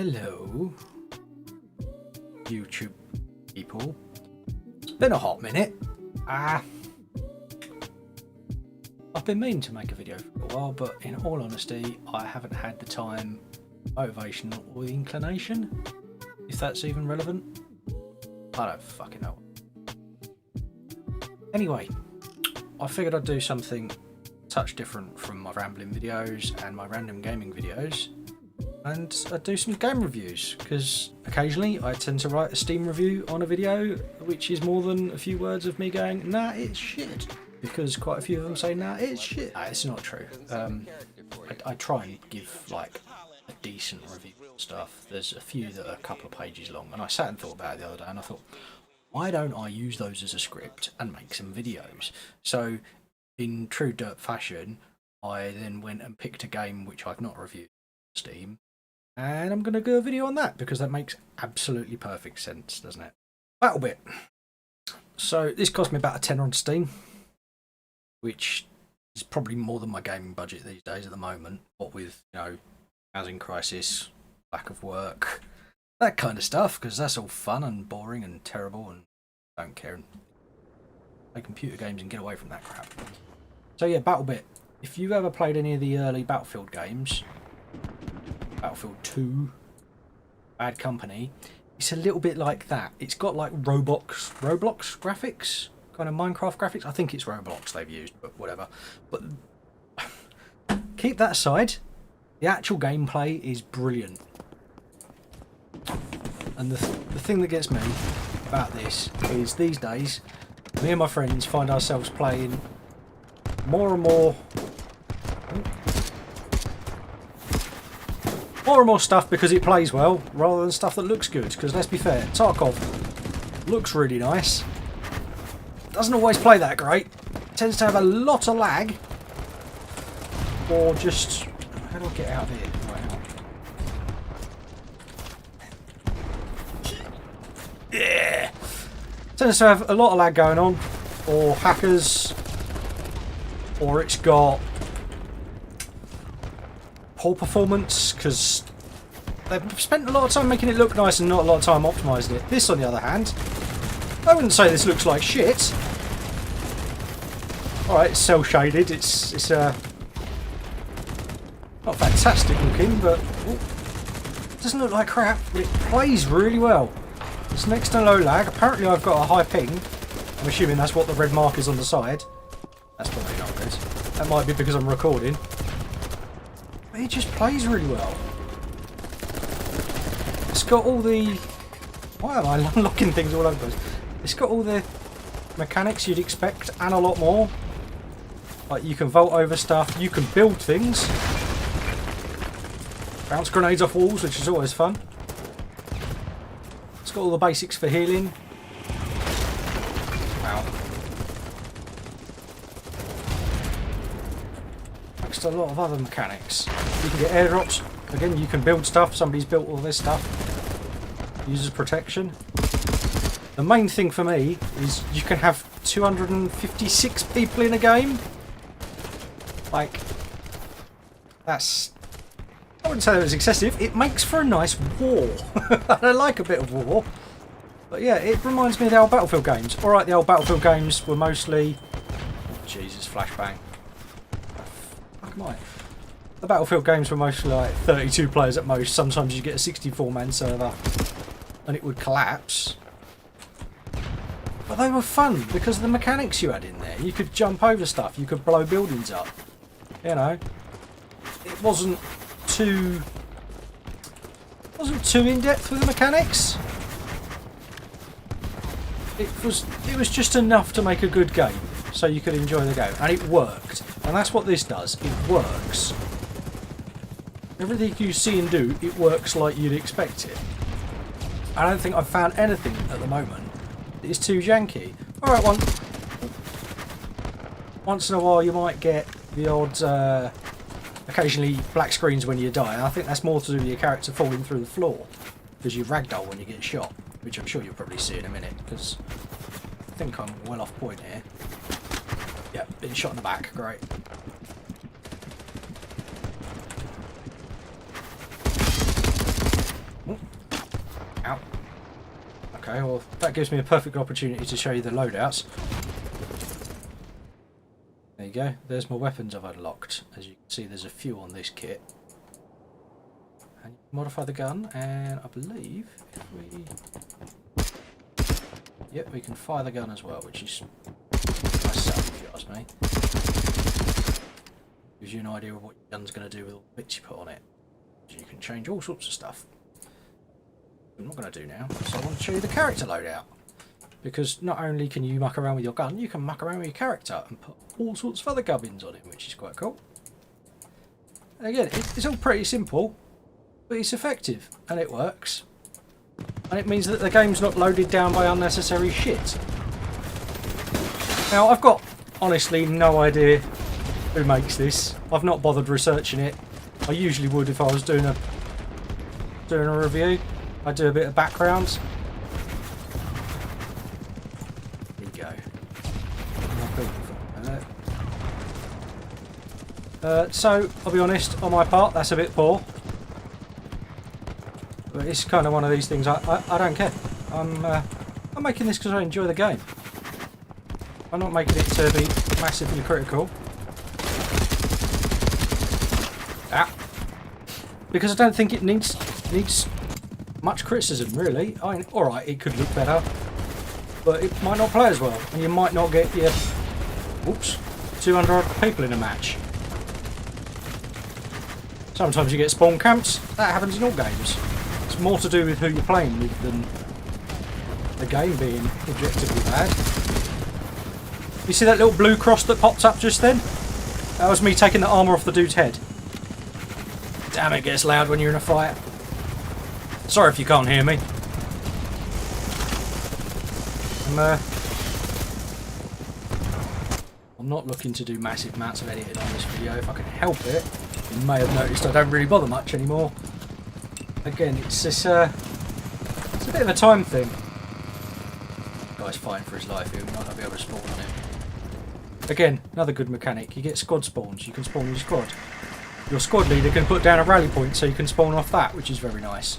Hello, YouTube people. It's been a hot minute. I've been meaning to make a video for a while, but in all honesty, I haven't had the time, motivation, or the inclination, if that's even relevant. I don't fucking know. Anyway, I figured I'd do something a touch different from my rambling videos and my random gaming videos, and I'd do some game reviews, because occasionally I tend to write a Steam review on a video which is more than a few words of me going, nah, it's shit, because quite a few of them say, nah, it's shit. Nah, it's not true. I try and give like a decent review and stuff. There's a few that are a couple of pages long, and I sat and thought about it the other day, and I thought, why don't I use those as a script and make some videos? So in true Derp fashion, I then went and picked a game which I've not reviewed on Steam, and I'm going to do a video on that because that makes absolutely perfect sense, doesn't it? BattleBit. So this cost me about a tenner on Steam, which is probably more than my gaming budget these days at the moment, what with, you know, housing crisis, lack of work, that kind of stuff, because that's all fun and boring and terrible and don't care and play computer games and get away from that crap. So yeah, BattleBit. If you've ever played any of the early Battlefield games, Battlefield 2, Bad Company, it's a little bit like that. It's got like Roblox graphics, kind of Minecraft graphics. I think it's Roblox they've used, but whatever. But keep that aside, the actual gameplay is brilliant. And the thing that gets me about this is these days, me and my friends find ourselves playing more and more stuff because it plays well, rather than stuff that looks good. Because let's be fair, Tarkov looks really nice, doesn't always play that great, tends to have a lot of lag, or just, how do I get out of here? Yeah, tends to have a lot of lag going on, or hackers, or it's got poor performance because they've spent a lot of time making it look nice and not a lot of time optimising it. This, on the other hand, I wouldn't say this looks like shit. Alright, it's cell shaded, it's not fantastic looking, but it doesn't look like crap, but it plays really well. It's next to low lag. Apparently I've got a high ping. I'm assuming that's what the red mark is on the side. That's probably not good. That might be because I'm recording. But it just plays really well. It's got all the... Why am I unlocking things all over the place? It's got all the mechanics you'd expect and a lot more. Like, you can vault over stuff, you can build things. Bounce grenades off walls, which is always fun. Got all the basics for healing. Wow. Thanks to a lot of other mechanics. You can get airdrops. Again, you can build stuff. Somebody's built all this stuff. Uses protection. The main thing for me is you can have 256 people in a game. Like, that's... I wouldn't say that was excessive. It makes for a nice war. I like a bit of war. But yeah, it reminds me of the old Battlefield games. Alright, the old Battlefield games were mostly... Jesus, flashbang. Fuck am I? The Battlefield games were mostly like 32 players at most. Sometimes you get a 64-man server and it would collapse. But they were fun because of the mechanics you had in there. You could jump over stuff. You could blow buildings up. You know. It wasn't too in-depth with the mechanics. It was just enough to make a good game so you could enjoy the game, and it worked. And that's what this does. It works. Everything you see and do, it works like you'd expect it. I don't think I've found anything at the moment that is too janky. Alright, once in a while you might get the odd occasionally black screens when you die, and I think that's more to do with your character falling through the floor because you ragdoll when you get shot, which I'm sure you'll probably see in a minute because I think I'm well off point here. Yeah, been shot in the back, great. Okay, well, that gives me a perfect opportunity to show you the loadouts. There you go. There's my weapons I've unlocked. As you can see, there's a few on this kit. And you can modify the gun, and I believe if we... Yep, we can fire the gun as well, which is nice sound if you ask me. Gives you an idea of what your gun's going to do with all the bits you put on it. You can change all sorts of stuff. I'm not going to do now, so I want to show you the character loadout. Because not only can you muck around with your gun, you can muck around with your character and put all sorts of other gubbins on it, which is quite cool. And again, it's all pretty simple, but it's effective, and it works. And it means that the game's not loaded down by unnecessary shit. Now, I've got, honestly, no idea who makes this. I've not bothered researching it. I usually would if I was doing a review. I do a bit of background. There you go. So, I'll be honest, on my part, that's a bit poor. But it's kind of one of these things, I don't care. I'm making this because I enjoy the game. I'm not making it to be massively critical. Ah. Because I don't think it needs much criticism, really. I mean, alright, it could look better, but it might not play as well, and you might not get your 200 people in a match. Sometimes you get spawn camps. That happens in all games. It's more to do with who you're playing with than the game being objectively bad. You see that little blue cross that popped up just then? That was me taking the armour off the dude's head. Damn, it gets loud when you're in a fight. Sorry if you can't hear me. I'm not looking to do massive amounts of editing on this video if I can help it. You may have noticed I don't really bother much anymore. Again, it's this, it's a bit of a time thing. Guy's fighting for his life here, we might not be able to spawn on him. Again, another good mechanic. You get squad spawns, you can spawn your squad. Your squad leader can put down a rally point so you can spawn off that, which is very nice.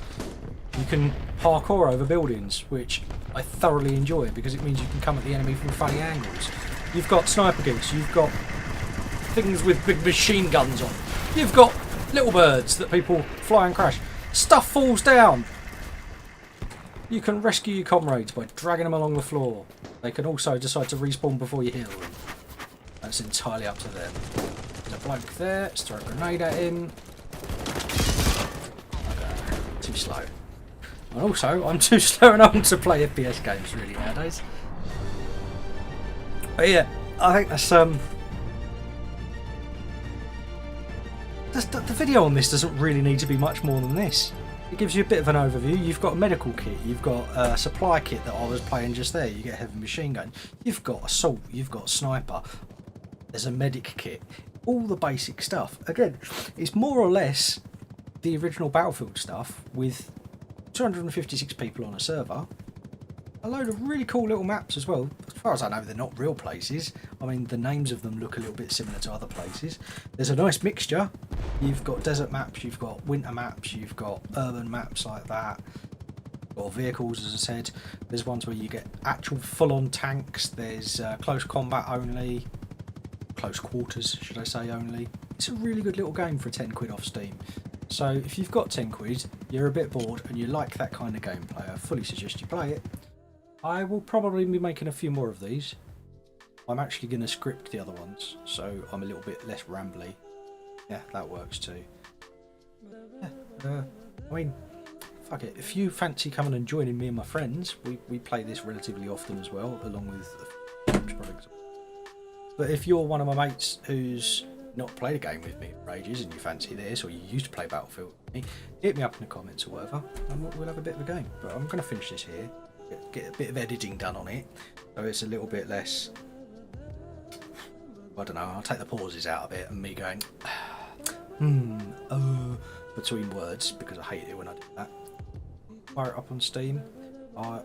You can parkour over buildings, which I thoroughly enjoy because it means you can come at the enemy from funny angles. You've got sniper geeks, you've got things with big machine guns on. You've got little birds that people fly and crash. Stuff falls down. You can rescue your comrades by dragging them along the floor. They can also decide to respawn before you heal them. That's entirely up to them. There's a bloke there. Let's throw a grenade at him. Okay, too slow. And also, I'm too slow and old to play FPS games really nowadays. But yeah, I think that's the video on this doesn't really need to be much more than this. It gives you a bit of an overview. You've got a medical kit, you've got a supply kit that I was playing just there, you get a heavy machine gun, you've got assault, you've got a sniper, there's a medic kit, all the basic stuff. Again, it's more or less the original Battlefield stuff with 256 people on a server, a load of really cool little maps as well. As far as I know, they're not real places. I mean, the names of them look a little bit similar to other places. There's a nice mixture. You've got desert maps, you've got winter maps, you've got urban maps like that. Or vehicles, as I said. There's ones where you get actual full-on tanks. There's close combat only. Close quarters, should I say, only. It's a really good little game for 10 quid off Steam. So if you've got 10 quid, you're a bit bored, and you like that kind of gameplay, I fully suggest you play it. I will probably be making a few more of these. I'm actually going to script the other ones, so I'm a little bit less rambly. Yeah, that works too. Yeah, I mean, fuck it. If you fancy coming and joining me and my friends, we play this relatively often as well, along with products. But if you're one of my mates who's not played a game with me for ages and you fancy this, or you used to play Battlefield with me, hit me up in the comments or whatever, and we'll have a bit of a game. But I'm going to finish this here. Get a bit of editing done on it, so it's a little bit less, I don't know, I'll take the pauses out of it and me going between words, because I hate it when I do that. Fire it up on Steam, on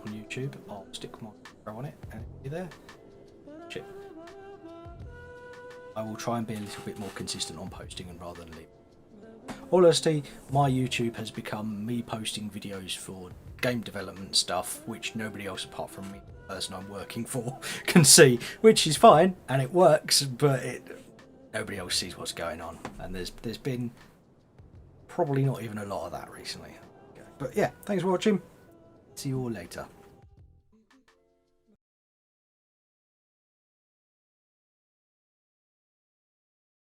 YouTube. I'll stick my intro on it and it'll be there. Shit. I will try and be a little bit more consistent on posting and rather than leave. All honesty, my YouTube has become me posting videos for game development stuff, which nobody else apart from me, the person I'm working for, can see, which is fine and it works, but nobody else sees what's going on, and there's been probably not even a lot of that recently. But yeah, thanks for watching. See you all later.